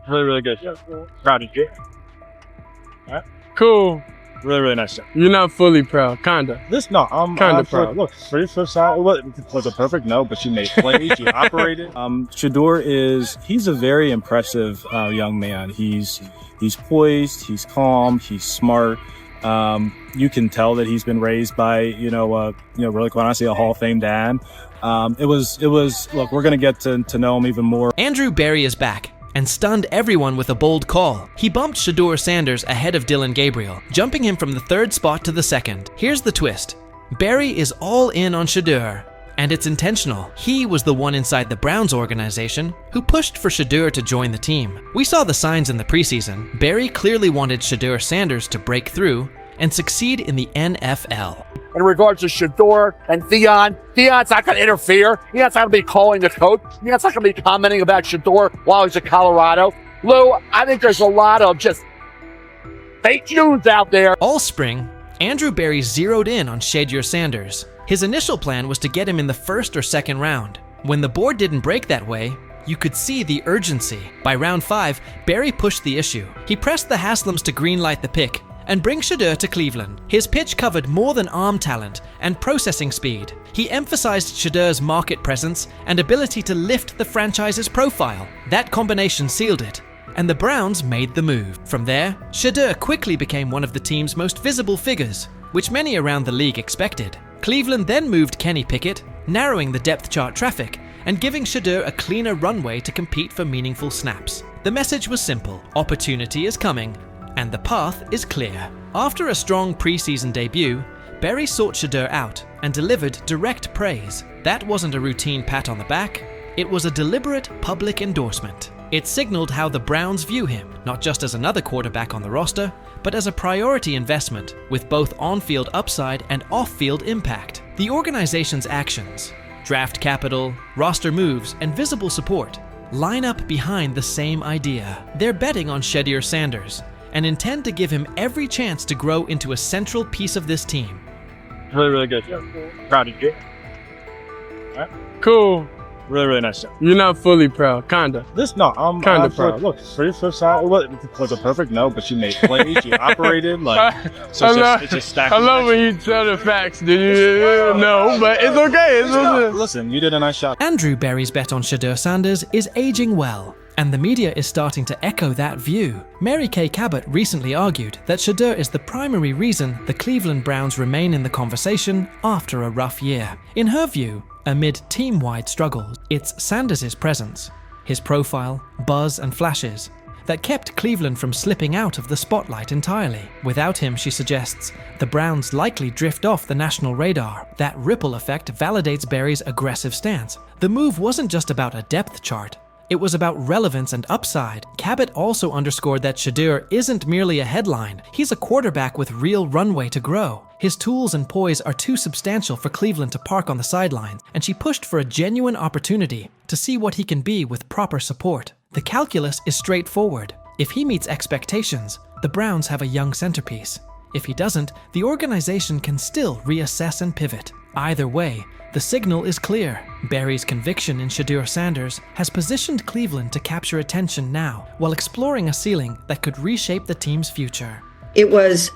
Really, really good. Proud of you. Cool. Really, really nice job. You're not fully proud, kinda. I'm Kinda proud. Look, for your first side, was a perfect no, but she made plays, she operated. Shedeur he's a very impressive young man. He's poised, he's calm, he's smart. You can tell that he's been raised by, really quite honestly, a Hall of Fame dad. Look, we're going to get to know him even more. Andrew Berry is back and stunned everyone with a bold call. He bumped Shedeur Sanders ahead of Dillon Gabriel, jumping him from the 3rd spot to the 2nd. Here's the twist. Berry is all in on Shedeur, and it's intentional. He was the one inside the Browns organization who pushed for Shedeur to join the team. We saw the signs in the preseason. Berry clearly wanted Shedeur Sanders to break through and succeed in the NFL. In regards to Shedeur and Theon's not going to interfere. Theon's not going to be calling the coach. Theon's not going to be commenting about Shedeur while he's in Colorado. Lou, I think there's a lot of just fake news out there. All spring, Andrew Berry zeroed in on Shedeur Sanders. His initial plan was to get him in the 1st or 2nd round. When the board didn't break that way, you could see the urgency. By round 5, Berry pushed the issue. He pressed the Haslams to greenlight the pick and bring Shedeur to Cleveland. His pitch covered more than arm talent and processing speed. He emphasized Shedeur's market presence and ability to lift the franchise's profile. That combination sealed it, and the Browns made the move. From there, Shedeur quickly became one of the team's most visible figures, which many around the league expected. Cleveland then moved Kenny Pickett, narrowing the depth chart traffic and giving Shedeur a cleaner runway to compete for meaningful snaps. The message was simple: opportunity is coming, and the path is clear. After a strong preseason debut, Berry sought Shedeur out and delivered direct praise. That wasn't a routine pat on the back, it was a deliberate public endorsement. It signaled how the Browns view him, not just as another quarterback on the roster, but as a priority investment with both on-field upside and off-field impact. The organization's actions, draft capital, roster moves, and visible support line up behind the same idea. They're betting on Shedeur Sanders and intend to give him every chance to grow into a central piece of this team. Really, really good. Proud of you. Cool. Really, really nice job. You're not fully proud, kinda. I'm Kinda proud. Look, for your first side, it was a perfect no, but she made plays, she operated, it's just stacked. I love when you tell the facts, dude. No, but it's okay. Listen, you did a nice job. Andrew Berry's bet on Shedeur Sanders is aging well, and the media is starting to echo that view. Mary Kay Cabot recently argued that Shedeur is the primary reason the Cleveland Browns remain in the conversation after a rough year. In her view, amid team-wide struggles, it's Sanders' presence, his profile, buzz, and flashes that kept Cleveland from slipping out of the spotlight entirely. Without him, she suggests, the Browns likely drift off the national radar. That ripple effect validates Berry's aggressive stance. The move wasn't just about a depth chart, it was about relevance and upside. Cabot also underscored that Shedeur isn't merely a headline, he's a quarterback with real runway to grow. His tools and poise are too substantial for Cleveland to park on the sidelines, and she pushed for a genuine opportunity to see what he can be with proper support. The calculus is straightforward. If he meets expectations, the Browns have a young centerpiece. If he doesn't, the organization can still reassess and pivot. Either way, the signal is clear. Berry's conviction in Shedeur Sanders has positioned Cleveland to capture attention now, while exploring a ceiling that could reshape the team's future. It was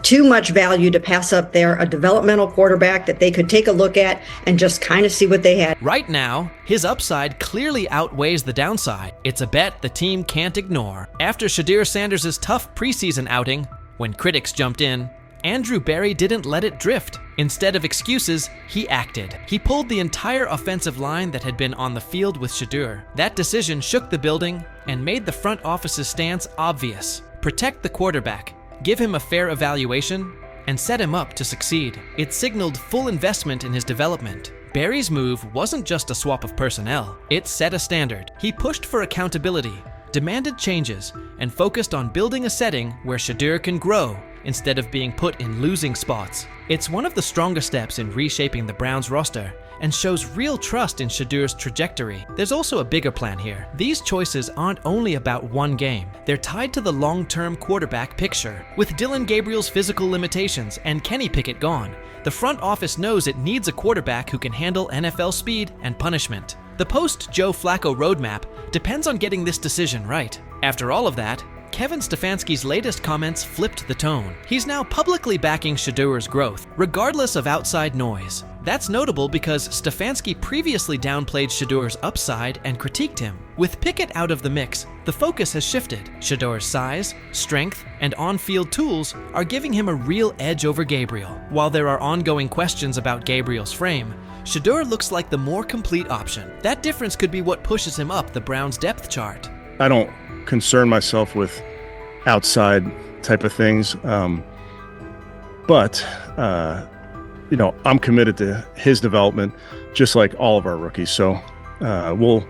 too much value to pass up there, a developmental quarterback that they could take a look at and just kind of see what they had. Right now, his upside clearly outweighs the downside. It's a bet the team can't ignore. After Shedeur Sanders' tough preseason outing, when critics jumped in, Andrew Berry didn't let it drift. Instead of excuses, he acted. He pulled the entire offensive line that had been on the field with Shedeur. That decision shook the building and made the front office's stance obvious. Protect the quarterback, give him a fair evaluation, and set him up to succeed. It signaled full investment in his development. Berry's move wasn't just a swap of personnel, it set a standard. He pushed for accountability, demanded changes, and focused on building a setting where Shedeur can grow instead of being put in losing spots. It's one of the strongest steps in reshaping the Browns roster and shows real trust in Shedeur's trajectory. There's also a bigger plan here. These choices aren't only about one game. They're tied to the long-term quarterback picture. With Dillon Gabriel's physical limitations and Kenny Pickett gone, the front office knows it needs a quarterback who can handle NFL speed and punishment. The post-Joe Flacco roadmap depends on getting this decision right. After all of that, Kevin Stefanski's latest comments flipped the tone. He's now publicly backing Shedeur's growth, regardless of outside noise. That's notable because Stefanski previously downplayed Shedeur's upside and critiqued him. With Pickett out of the mix, the focus has shifted. Shedeur's size, strength, and on-field tools are giving him a real edge over Gabriel. While there are ongoing questions about Gabriel's frame, Shedeur looks like the more complete option. That difference could be what pushes him up the Browns' depth chart. I don't concern myself with outside type of things, but I'm committed to his development, just like all of our rookies. So we'll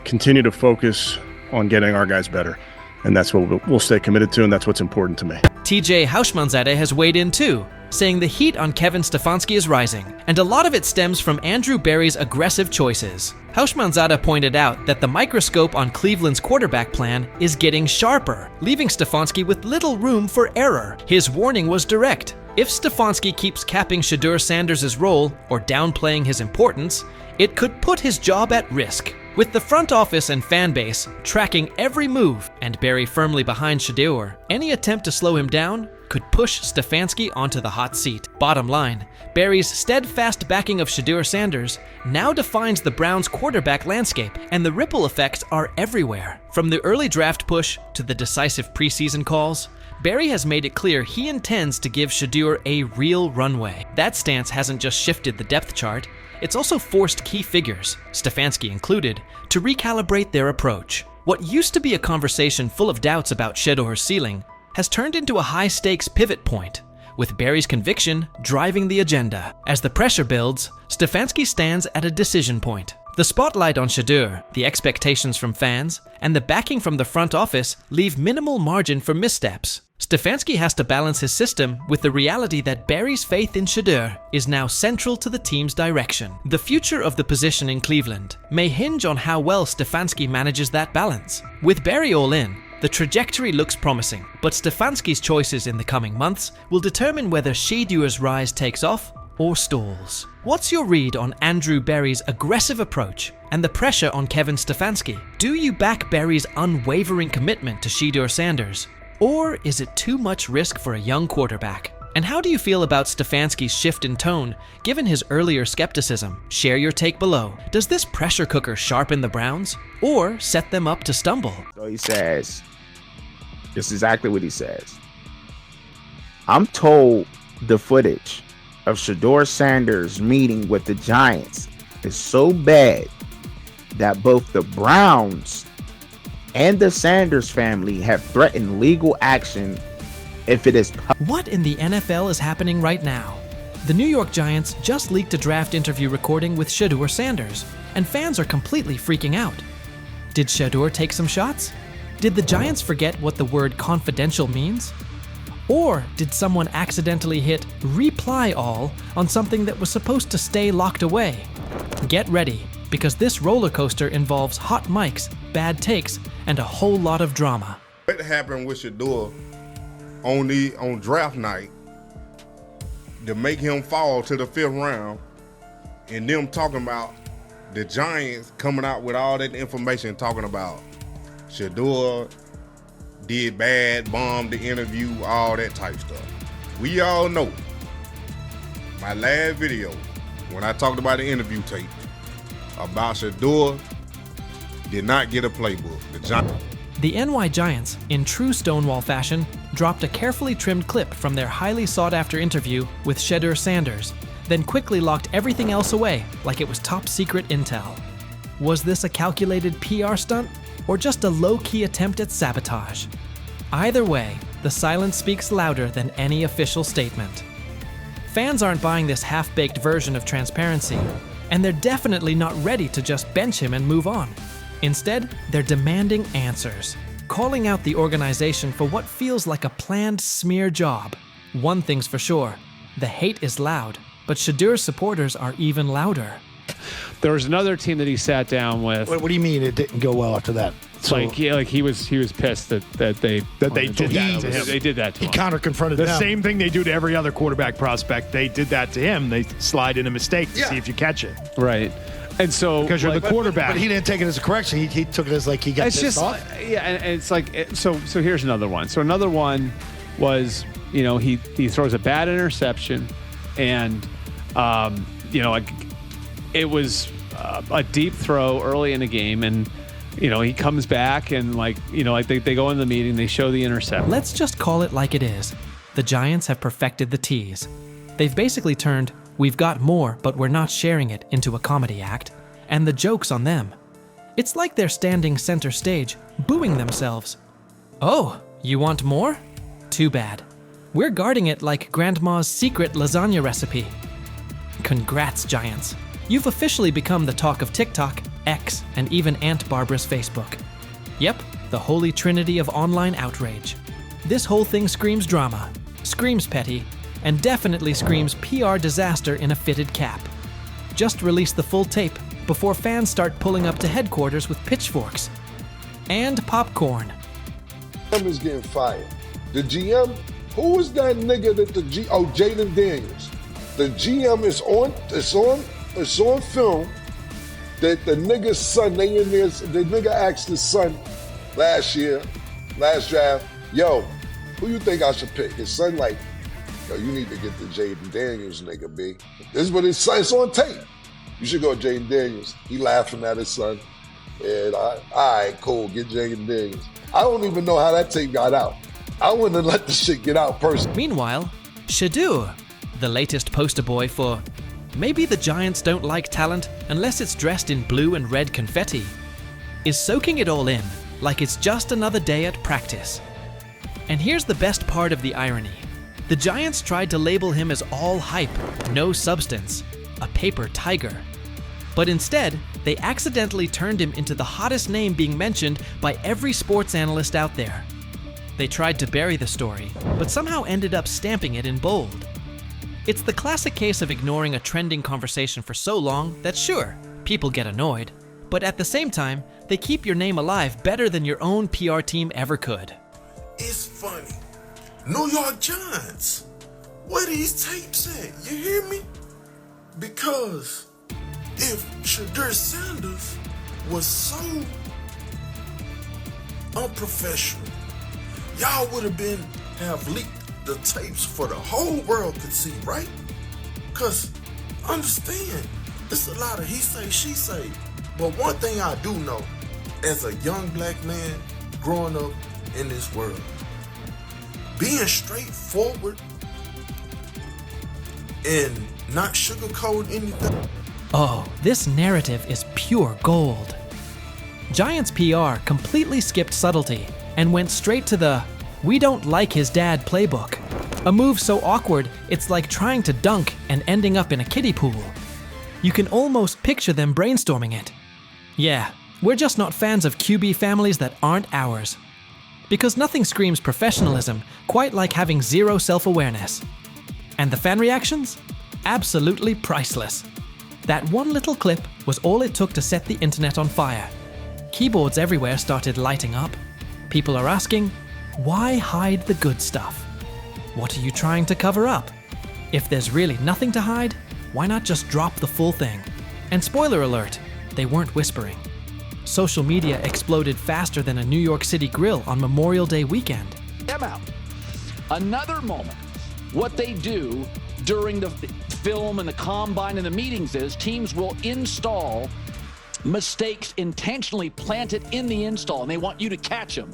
continue to focus on getting our guys better, and that's what we'll stay committed to, and that's what's important to me. TJ Houshmandzadeh has weighed in too, saying the heat on Kevin Stefanski is rising, and a lot of it stems from Andrew Berry's aggressive choices. Houshmandzadeh pointed out that the microscope on Cleveland's quarterback plan is getting sharper, leaving Stefanski with little room for error. His warning was direct. If Stefanski keeps capping Shedeur Sanders' role or downplaying his importance, it could put his job at risk. With the front office and fan base tracking every move and Berry firmly behind Shedeur, any attempt to slow him down could push Stefanski onto the hot seat. Bottom line, Berry's steadfast backing of Shedeur Sanders now defines the Browns' quarterback landscape, and the ripple effects are everywhere. From the early draft push to the decisive preseason calls, Berry has made it clear he intends to give Shedeur a real runway. That stance hasn't just shifted the depth chart, it's also forced key figures, Stefanski included, to recalibrate their approach. What used to be a conversation full of doubts about Shedeur's ceiling has turned into a high-stakes pivot point, with Berry's conviction driving the agenda. As the pressure builds, Stefanski stands at a decision point. The spotlight on Shedeur, the expectations from fans, and the backing from the front office leave minimal margin for missteps. Stefanski has to balance his system with the reality that Berry's faith in Shedeur is now central to the team's direction. The future of the position in Cleveland may hinge on how well Stefanski manages that balance. With Berry all in, the trajectory looks promising, but Stefanski's choices in the coming months will determine whether Shedeur's rise takes off or stalls. What's your read on Andrew Berry's aggressive approach and the pressure on Kevin Stefanski? Do you back Berry's unwavering commitment to Shedeur Sanders? Or is it too much risk for a young quarterback? And how do you feel about Stefanski's shift in tone, given his earlier skepticism? Share your take below. Does this pressure cooker sharpen the Browns, or set them up to stumble? So he says, this is exactly what he says. I'm told the footage of Shedeur Sanders meeting with the Giants is so bad that both the Browns and the Sanders family have threatened legal action if it is What in the NFL is happening right now? The New York Giants just leaked a draft interview recording with Shedeur Sanders, and fans are completely freaking out. Did Shedeur take some shots? Did the Giants forget what the word confidential means? Or did someone accidentally hit reply all on something that was supposed to stay locked away? Get ready, because this roller coaster involves hot mics, bad takes, and a whole lot of drama. What happened with Shedeur on draft night to make him fall to the 5th round, and them talking about the Giants coming out with all that information talking about Shedeur did bad, bombed the interview, all that type stuff. We all know my last video when I talked about the interview tape about Shedeur did not get a playbook. The NY Giants, in true Stonewall fashion, dropped a carefully trimmed clip from their highly sought-after interview with Shedeur Sanders, then quickly locked everything else away like it was top-secret intel. Was this a calculated PR stunt, or just a low-key attempt at sabotage? Either way, the silence speaks louder than any official statement. Fans aren't buying this half-baked version of transparency, and they're definitely not ready to just bench him and move on. Instead, they're demanding answers, calling out the organization for what feels like a planned smear job. One thing's for sure, the hate is loud, but Shedeur's supporters are even louder. There was another team that he sat down with. What do you mean it didn't go well after that? So, he was pissed that they did that to him. They did that to him. He counter-confronted the them. same thing they do to every other quarterback prospect. They did that to him. They slide in a mistake to see if you catch it. Right. And so Because you're the quarterback. but But he didn't take it as a correction. He took it as like he got it's pissed just off. yeah, and it's like so here's another one. So another one was, you know, he throws a bad interception, and you know, like it was a deep throw early in the game, and you know, he comes back and like, you know, like they go in the meeting, they show the interception. Let's just call it like it is. The Giants have perfected the tease. They've basically turned "we've got more, but we're not sharing it" into a comedy act, and the joke's on them. It's like they're standing center stage, booing themselves. Oh, you want more? Too bad. We're guarding it like Grandma's secret lasagna recipe. Congrats, Giants. You've officially become the talk of TikTok, X, and even Aunt Barbara's Facebook. Yep, the holy trinity of online outrage. This whole thing screams drama, screams petty, and definitely screams PR disaster in a fitted cap. Just release the full tape before fans start pulling up to headquarters with pitchforks. And popcorn. GM is getting fired. The GM, who is that nigga that Jaden Daniels. The GM is on film that the nigga's son, the nigga asked his son last draft, yo, who you think I should pick? His son like, yo, you need to get the Jaden Daniels nigga, B. This is what his son, it's on tape. You should go Jaden Daniels. He laughing at his son. And all right, cool, get Jaden Daniels. I don't even know how that tape got out. I wouldn't have let the shit get out personally. Meanwhile, Shedeur, the latest poster boy for maybe the Giants don't like talent unless it's dressed in blue and red confetti, is soaking it all in like it's just another day at practice. And here's the best part of the irony. The Giants tried to label him as all hype, no substance, a paper tiger. But instead, they accidentally turned him into the hottest name being mentioned by every sports analyst out there. They tried to bury the story, but somehow ended up stamping it in bold. It's the classic case of ignoring a trending conversation for so long that sure, people get annoyed, but at the same time, they keep your name alive better than your own PR team ever could. It's funny. New York Giants. Where these tapes at? You hear me? Because if Shedeur Sanders was so unprofessional, y'all would have leaked the tapes for the whole world could see, right? Cause understand, it's a lot of he say, she say. But one thing I do know, as a young black man growing up in this world, being straightforward and not sugarcoat anything. Oh, this narrative is pure gold. Giants PR completely skipped subtlety and went straight to the "we don't like his dad" playbook. A move so awkward, it's like trying to dunk and ending up in a kiddie pool. You can almost picture them brainstorming it. Yeah, we're just not fans of QB families that aren't ours. Because nothing screams professionalism quite like having zero self-awareness. And the fan reactions? Absolutely priceless. That one little clip was all it took to set the internet on fire. Keyboards everywhere started lighting up. People are asking, why hide the good stuff? What are you trying to cover up? If there's really nothing to hide, why not just drop the full thing? And spoiler alert, they weren't whispering. Social media exploded faster than a New York City grill on Memorial Day weekend. Them out. Another moment. What they do during the film and the combine and the meetings is teams will install mistakes intentionally planted in the install, and they want you to catch them.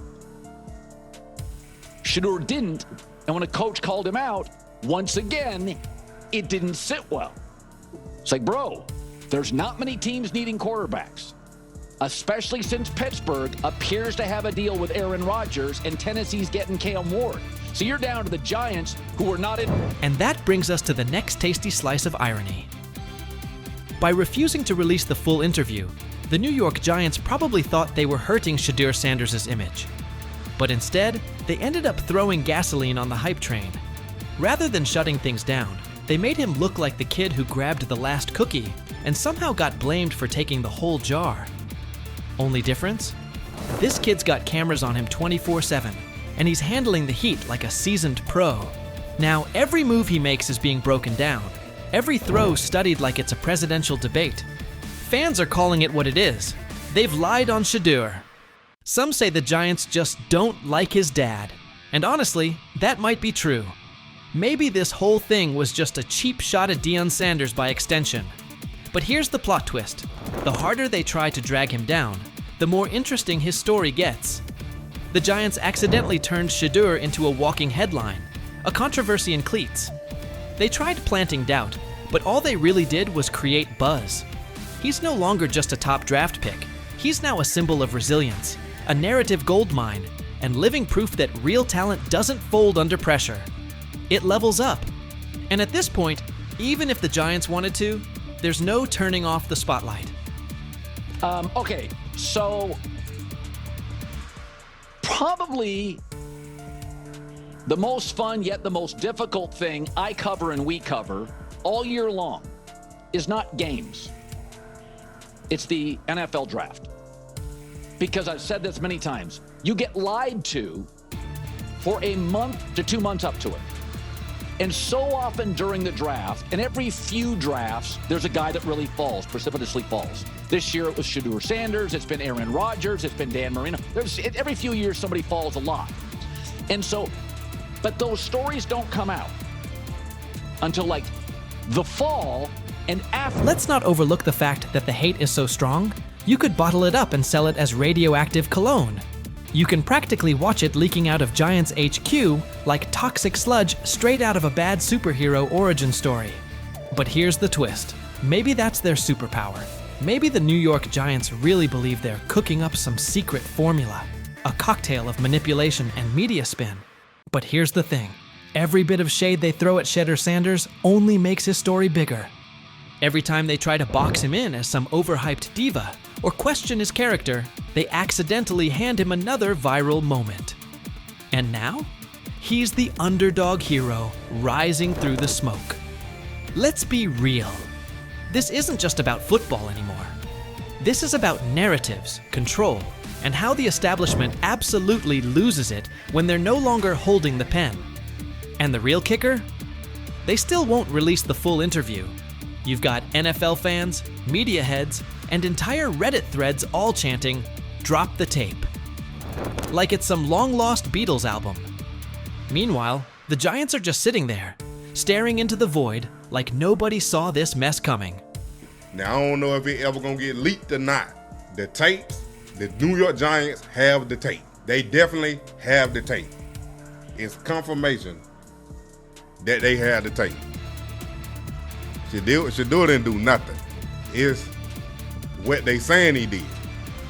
Shedeur didn't, and when a coach called him out, once again, it didn't sit well. It's like, bro, there's not many teams needing quarterbacks, especially since Pittsburgh appears to have a deal with Aaron Rodgers and Tennessee's getting Cam Ward. So you're down to the Giants, who are not in. And that brings us to the next tasty slice of irony. By refusing to release the full interview, the New York Giants probably thought they were hurting Shedeur Sanders' image. But instead, they ended up throwing gasoline on the hype train. Rather than shutting things down, they made him look like the kid who grabbed the last cookie and somehow got blamed for taking the whole jar. Only difference? This kid's got cameras on him 24/7, and he's handling the heat like a seasoned pro. Now, every move he makes is being broken down, every throw studied like it's a presidential debate. Fans are calling it what it is. They've lied on Shedeur. Some say the Giants just don't like his dad. And honestly, that might be true. Maybe this whole thing was just a cheap shot at Deion Sanders by extension. But here's the plot twist. The harder they try to drag him down, the more interesting his story gets. The Giants accidentally turned Shedeur into a walking headline, a controversy in cleats. They tried planting doubt, but all they really did was create buzz. He's no longer just a top draft pick. He's now a symbol of resilience, a narrative goldmine, and living proof that real talent doesn't fold under pressure. It levels up. And at this point, even if the Giants wanted to, there's no turning off the spotlight. Okay, so probably the most fun yet the most difficult thing I cover and we cover all year long is not games. It's the NFL draft. Because I've said this many times, you get lied to for a month to 2 months up to it. And so often during the draft, and every few drafts, there's a guy that really falls, precipitously falls. This year it was Shedeur Sanders, it's been Aaron Rodgers, it's been Dan Marino. Every few years somebody falls a lot. And so, but those stories don't come out until like the fall and after. Let's not overlook the fact that the hate is so strong, you could bottle it up and sell it as radioactive cologne. You can practically watch it leaking out of Giants HQ like toxic sludge straight out of a bad superhero origin story. But here's the twist. Maybe that's their superpower. Maybe the New York Giants really believe they're cooking up some secret formula, a cocktail of manipulation and media spin. But here's the thing. Every bit of shade they throw at Shedeur Sanders only makes his story bigger. Every time they try to box him in as some overhyped diva or question his character, they accidentally hand him another viral moment. And now, he's the underdog hero rising through the smoke. Let's be real. This isn't just about football anymore. This is about narratives, control, and how the establishment absolutely loses it when they're no longer holding the pen. And the real kicker? They still won't release the full interview. You've got NFL fans, media heads, and entire Reddit threads all chanting, "Drop the tape." Like it's some long-lost Beatles album. Meanwhile, the Giants are just sitting there, staring into the void like nobody saw this mess coming. Now, I don't know if it ever gonna get leaked or not. The tapes, the New York Giants have the tape. They definitely have the tape. It's confirmation that they have the tape. Shedeur didn't do nothing. It's what they saying he did.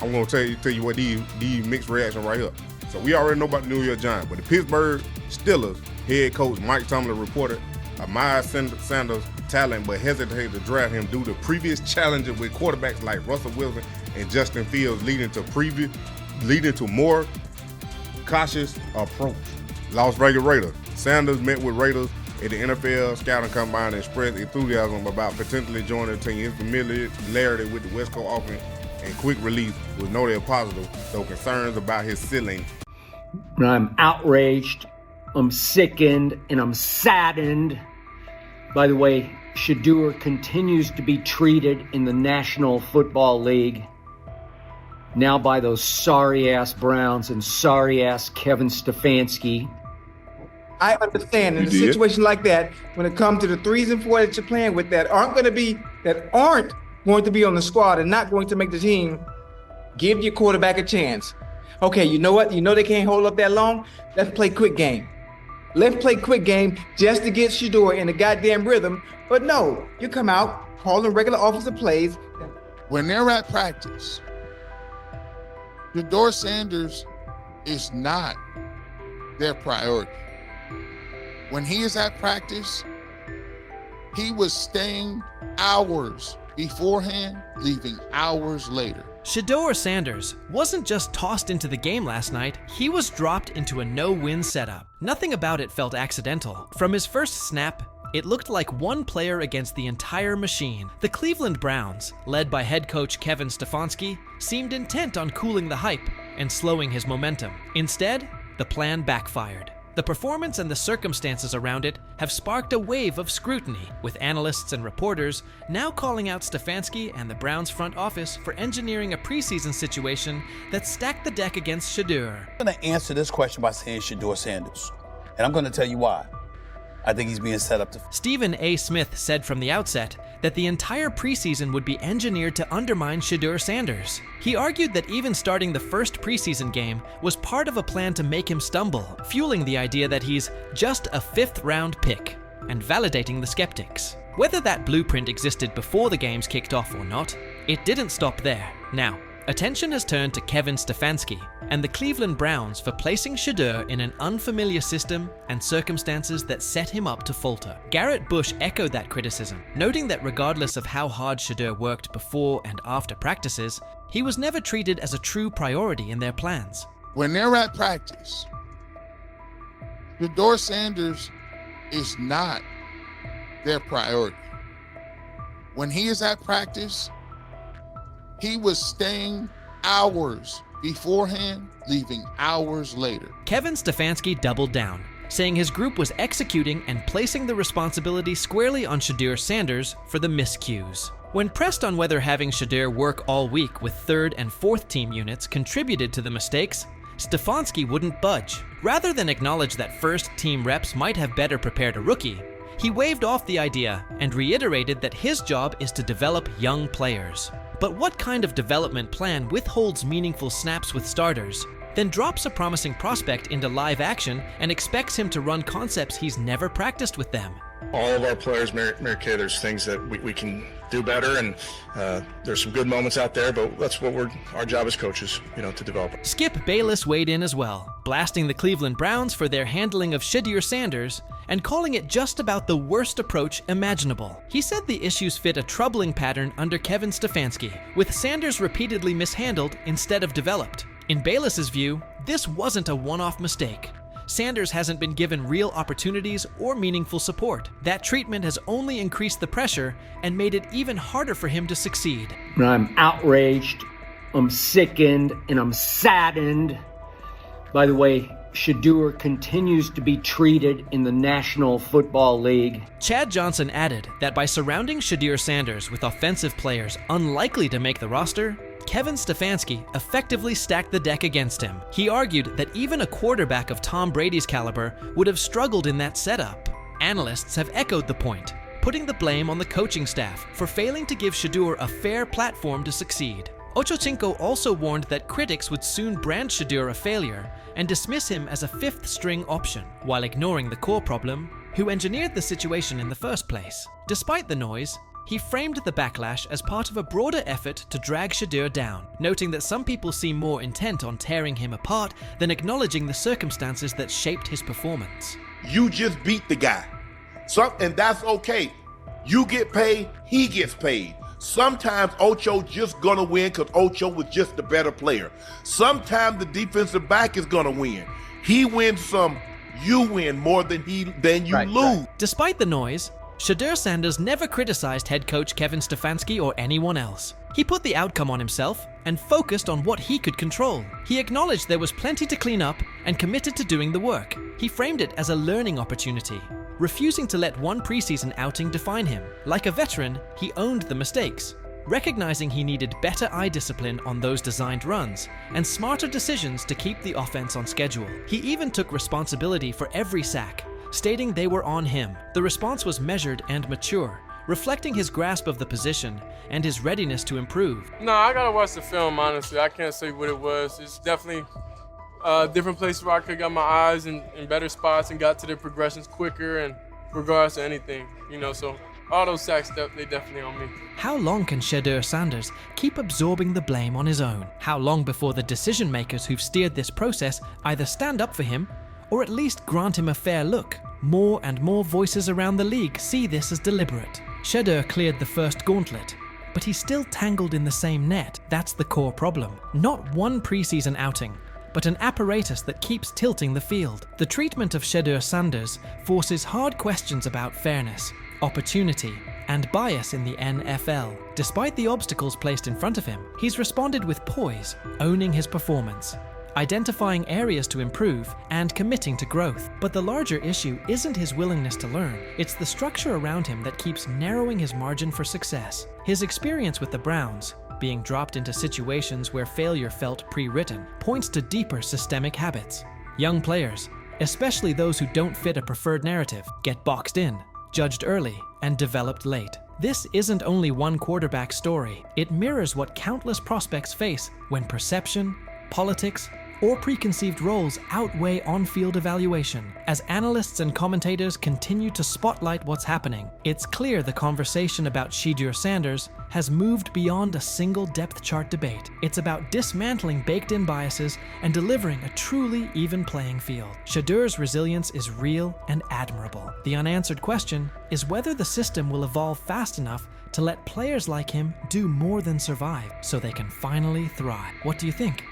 I'm gonna tell you what these mixed reaction right here. So we already know about the New York Giants, but the Pittsburgh Steelers head coach Mike Tomlin reported Miles Sanders' talent, but hesitated to draft him due to previous challenges with quarterbacks like Russell Wilson and Justin Fields, leading to more cautious approach. Las Vegas Raiders. Sanders met with Raiders at the NFL scouting combine and expressed enthusiasm about potentially joining the team. His familiarity with the West Coast offense and quick release was noted positive, though concerns about his ceiling. I'm outraged, I'm sickened, and I'm saddened. By the way, Shedeur continues to be treated in the National Football League, now by those sorry-ass Browns and sorry-ass Kevin Stefanski. I understand in a situation like that, when it comes to the 3s and 4s that you're playing with that aren't going to be on the squad and not going to make the team, give your quarterback a chance. Okay, you know what? You know they can't hold up that long? Let's play quick game. Let's play quick game just to get Shedeur in the goddamn rhythm. But no, you come out calling regular offensive plays. When they're at practice, Shedeur Sanders is not their priority. When he is at practice, he was staying hours beforehand, leaving hours later. Shedeur Sanders wasn't just tossed into the game last night, he was dropped into a no-win setup. Nothing about it felt accidental. From his first snap, it looked like one player against the entire machine. The Cleveland Browns, led by head coach Kevin Stefanski, seemed intent on cooling the hype and slowing his momentum. Instead, the plan backfired. The performance and the circumstances around it have sparked a wave of scrutiny, with analysts and reporters now calling out Stefanski and the Browns front office for engineering a preseason situation that stacked the deck against Shedeur. I'm going to answer this question by saying Shedeur Sanders, and I'm going to tell you why. I think he's being set up to... Stephen A. Smith said from the outset that the entire preseason would be engineered to undermine Shedeur Sanders. He argued that even starting the first preseason game was part of a plan to make him stumble, fueling the idea that he's just a fifth-round pick, and validating the skeptics. Whether that blueprint existed before the games kicked off or not, it didn't stop there. Now, attention has turned to Kevin Stefanski and the Cleveland Browns for placing Shedeur in an unfamiliar system and circumstances that set him up to falter. Garrett Bush echoed that criticism, noting that regardless of how hard Shedeur worked before and after practices, he was never treated as a true priority in their plans. When they're at practice, Shedeur Sanders is not their priority. When he is at practice, he was staying hours beforehand, leaving hours later. Kevin Stefanski doubled down, saying his group was executing and placing the responsibility squarely on Shedeur Sanders for the miscues. When pressed on whether having Shedeur work all week with third and fourth team units contributed to the mistakes, Stefanski wouldn't budge. Rather than acknowledge that first team reps might have better prepared a rookie, he waved off the idea and reiterated that his job is to develop young players. But what kind of development plan withholds meaningful snaps with starters, then drops a promising prospect into live action and expects him to run concepts he's never practiced with them? All of our players, Mary Kay, there's things that we can do better, and there's some good moments out there, but that's what our job as coaches, to develop. Skip Bayless weighed in as well, blasting the Cleveland Browns for their handling of Shedeur Sanders and calling it just about the worst approach imaginable. He said the issues fit a troubling pattern under Kevin Stefanski, with Sanders repeatedly mishandled instead of developed. In Bayless's view, this wasn't a one-off mistake. Sanders hasn't been given real opportunities or meaningful support. That treatment has only increased the pressure and made it even harder for him to succeed. I'm outraged, I'm sickened, and I'm saddened by the way Shedeur continues to be treated in the National Football League. Chad Johnson added that by surrounding Shedeur Sanders with offensive players unlikely to make the roster, Kevin Stefanski effectively stacked the deck against him. He argued that even a quarterback of Tom Brady's caliber would have struggled in that setup. Analysts have echoed the point, putting the blame on the coaching staff for failing to give Shedeur a fair platform to succeed. Ochocinco also warned that critics would soon brand Shedeur a failure and dismiss him as a fifth-string option, while ignoring the core problem, who engineered the situation in the first place. Despite the noise, he framed the backlash as part of a broader effort to drag Shedeur down, noting that some people seem more intent on tearing him apart than acknowledging the circumstances that shaped his performance. You just beat the guy. And that's okay. You get paid, he gets paid. Sometimes Ocho just gonna win because Ocho was just the better player. Sometimes the defensive back is gonna win. He wins some, you win more than you lose. Despite the noise, Shedeur Sanders never criticized head coach Kevin Stefanski or anyone else. He put the outcome on himself and focused on what he could control. He acknowledged there was plenty to clean up and committed to doing the work. He framed it as a learning opportunity, refusing to let one preseason outing define him. Like a veteran, he owned the mistakes, recognizing he needed better eye discipline on those designed runs and smarter decisions to keep the offense on schedule. He even took responsibility for every sack, stating they were on him. The response was measured and mature, reflecting his grasp of the position and his readiness to improve. No, I gotta watch the film, honestly. I can't say what it was. It's definitely a different place where I could got my eyes in better spots and got to the progressions quicker and regardless of anything, so all those sacks, they definitely on me. How long can Shedeur Sanders keep absorbing the blame on his own? How long before the decision makers who've steered this process either stand up for him or at least grant him a fair look? More and more voices around the league see this as deliberate. Shedeur cleared the first gauntlet, but he's still tangled in the same net. That's the core problem. Not one preseason outing, but an apparatus that keeps tilting the field. The treatment of Shedeur Sanders forces hard questions about fairness, opportunity, and bias in the NFL. Despite the obstacles placed in front of him, he's responded with poise, owning his performance, identifying areas to improve, and committing to growth. But the larger issue isn't his willingness to learn, it's the structure around him that keeps narrowing his margin for success. His experience with the Browns, being dropped into situations where failure felt pre-written, points to deeper systemic habits. Young players, especially those who don't fit a preferred narrative, get boxed in, judged early, and developed late. This isn't only one quarterback story, it mirrors what countless prospects face when perception, politics, or preconceived roles outweigh on-field evaluation. As analysts and commentators continue to spotlight what's happening, it's clear the conversation about Shedeur Sanders has moved beyond a single depth chart debate. It's about dismantling baked-in biases and delivering a truly even playing field. Shedeur's resilience is real and admirable. The unanswered question is whether the system will evolve fast enough to let players like him do more than survive so they can finally thrive. What do you think?